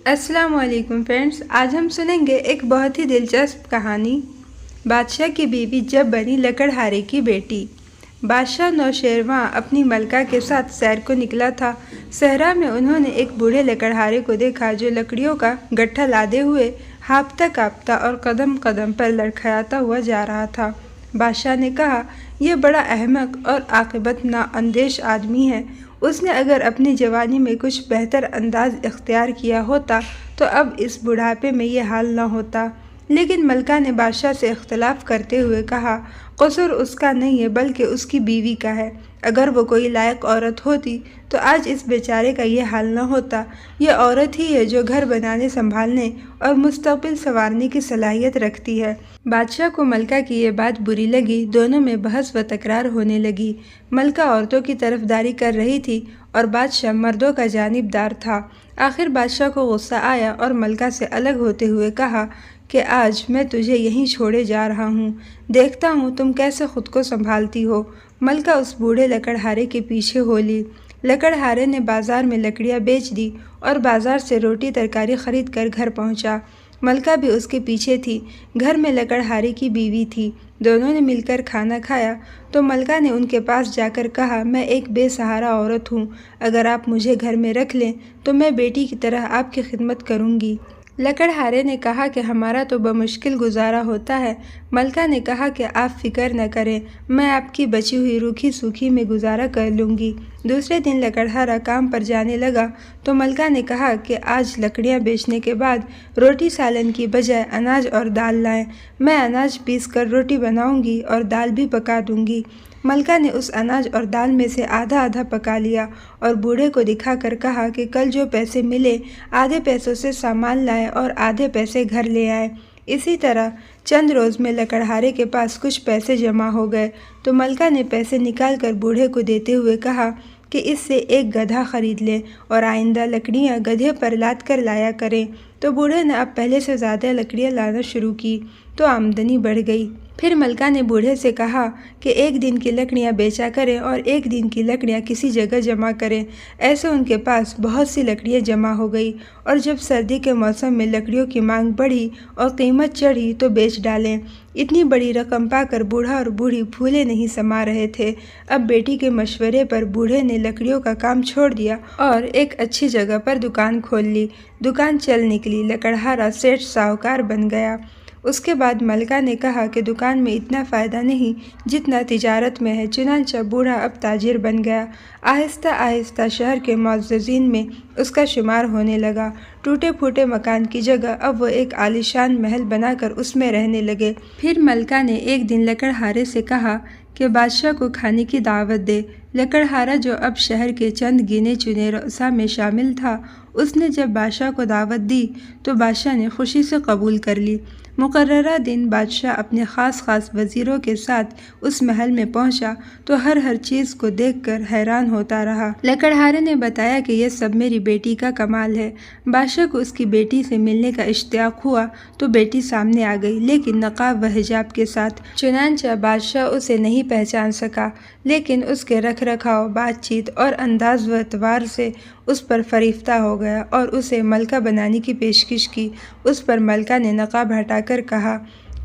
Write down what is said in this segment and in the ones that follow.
अस्सलाम वालेकुम फ्रेंड्स, आज हम सुनेंगे एक बहुत ही दिलचस्प कहानी। बादशाह की बीवी जब बनी लकड़हारे की बेटी। बादशाह नौशेरवां अपनी मलका के साथ सैर को निकला था। सहरा में उन्होंने एक बूढ़े लकड़हारे को देखा जो लकड़ियों का गट्ठा लादे हुए हाँफता काँपता और कदम कदम पर लड़खड़ाता हुआ जा रहा था। बादशाह ने कहा, यह बड़ा अहमक और आक़िबत नाअंदेश आदमी है। उसने अगर अपनी जवानी में कुछ बेहतर अंदाज इख्तियार किया होता तो अब इस बुढ़ापे में ये हाल न होता। लेकिन मलका ने बादशाह से इख्तलाफ करते हुए कहा, कसूर उसका नहीं है बल्कि उसकी बीवी का है। अगर वो कोई लायक औरत होती तो आज इस बेचारे का ये हाल न होता। ये औरत ही है जो घर बनाने, संभालने और मुस्तकबिल संवारने की सलाहियत रखती है। बादशाह को मलका की ये बात बुरी लगी। दोनों में बहस व तकरार होने लगी। मलका औरतों की तरफदारी कर रही थी और बादशाह मर्दों का जानिबदार था। आखिर बादशाह को गुस्सा आया और मलका से अलग होते हुए कहा कि आज मैं तुझे यहीं छोड़े जा रहा हूँ। देखता हूँ तुम कैसे खुद को संभालती हो। मलका उस बूढ़े लकड़हारे के पीछे हो ली। लकड़हारे ने बाजार में लकड़ियाँ बेच दी और बाजार से रोटी तरकारी खरीद कर घर पहुँचा। मलका भी उसके पीछे थी। घर में लकड़हारे की बीवी थी। दोनों ने मिलकर खाना खाया तो मलका ने उनके पास जाकर कहा, मैं एक बेसहारा औरत हूँ। अगर आप मुझे घर में रख लें तो मैं बेटी की तरह आपकी खिदमत करूँगी। लकड़हारे ने कहा कि हमारा तो बमुश्किल गुजारा होता है। मलका ने कहा कि आप फिक्र न करें, मैं आपकी बची हुई रूखी सूखी में गुजारा कर लूँगी। दूसरे दिन लकड़हारा काम पर जाने लगा तो मलका ने कहा कि आज लकड़ियाँ बेचने के बाद रोटी सालन की बजाय अनाज और दाल लाएं। मैं अनाज पीस कर रोटी बनाऊँगी और दाल भी पका दूँगी। मलका ने उस अनाज और दाल में से आधा आधा पका लिया और बूढ़े को दिखाकर कहा कि कल जो पैसे मिले आधे पैसों से सामान लाए और आधे पैसे घर ले आए। इसी तरह चंद रोज़ में लकड़हारे के पास कुछ पैसे जमा हो गए तो मलका ने पैसे निकाल कर बूढ़े को देते हुए कहा कि इससे एक गधा खरीद लें और आइंदा लकड़ियाँ गधे पर लाद कर लाया करें। तो बूढ़े ने अब पहले से ज़्यादा लकड़ियाँ लाना शुरू की तो आमदनी बढ़ गई। फिर मलका ने बूढ़े से कहा कि एक दिन की लकड़ियाँ बेचा करें और एक दिन की लकड़ियाँ किसी जगह जमा करें। ऐसे उनके पास बहुत सी लकड़ियाँ जमा हो गई और जब सर्दी के मौसम में लकड़ियों की मांग बढ़ी और कीमत चढ़ी तो बेच डालें। इतनी बड़ी रकम पाकर बूढ़ा और बूढ़ी फूले नहीं समा रहे थे। अब बेटी के मशवरे पर बूढ़े ने लकड़ियों का काम छोड़ दिया और एक अच्छी जगह पर दुकान खोल ली। दुकान चल निकली। लकड़हारा सेठ साहूकार बन गया। उसके बाद मलका ने कहा कि दुकान में इतना फ़ायदा नहीं जितना तिजारत में है। चुनांचा बूढ़ा अब ताजिर बन गया। आहिस्ता आहिस्ता शहर के मुअज़्ज़िज़ीन में उसका शुमार होने लगा। टूटे फूटे मकान की जगह अब वो एक आलीशान महल बनाकर उसमें रहने लगे। फिर मलका ने एक दिन लकड़हारे से कहा कि बादशाह को खाने की दावत दे। लकड़हारा जो अब शहर के चंद गिने चुने रؤसा में शामिल था, उसने जब बादशाह को दावत दी तो बादशाह ने खुशी से कबूल कर ली। मुकर्ररा दिन बादशाह अपने ख़ास वज़ीरों के साथ उस महल में पहुंचा तो हर चीज़ को देखकर हैरान होता रहा। लकड़हारे ने बताया कि यह सब मेरी बेटी का कमाल है। बादशाह को उसकी बेटी से मिलने का इश्तियाक हुआ तो बेटी सामने आ गई, लेकिन नकाब व हिजाब के साथ। चुनांचा बादशाह उसे नहीं पहचान सका, लेकिन उसके रख रखाव, बातचीत और अंदाज व एतबार से उस पर फरीफ्ता हो गया और उसे मलका बनाने की पेशकश की। उस पर मलका ने नकाब हटाकर कहा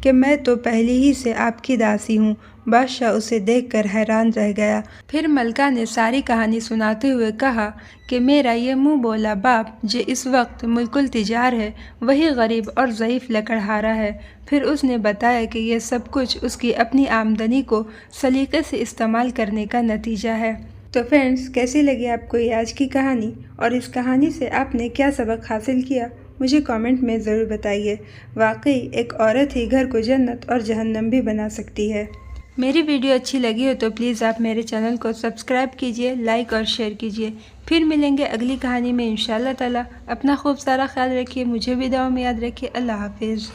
कि मैं तो पहले ही से आपकी दासी हूँ। बादशाह उसे देखकर हैरान रह गया। फिर मलका ने सारी कहानी सुनाते हुए कहा कि मेरा ये मुँह बोला बाप जो इस वक्त मुल्कुल तिजार है, वही गरीब और ज़ईफ़ लकड़हारा है। फिर उसने बताया कि यह सब कुछ उसकी अपनी आमदनी को सलीक़े से इस्तेमाल करने का नतीजा है। तो फ्रेंड्स, कैसी लगी आपको ये आज की कहानी और इस कहानी से आपने क्या सबक हासिल किया, मुझे कमेंट में ज़रूर बताइए। वाकई एक औरत ही घर को जन्नत और जहन्नम भी बना सकती है। मेरी वीडियो अच्छी लगी हो तो प्लीज़ आप मेरे चैनल को सब्सक्राइब कीजिए, लाइक और शेयर कीजिए। फिर मिलेंगे अगली कहानी में इंशाअल्लाह ताला। अपना खूब सारा ख्याल रखिए, मुझे भी दुआ में याद रखिए। अल्लाह हाफिज़।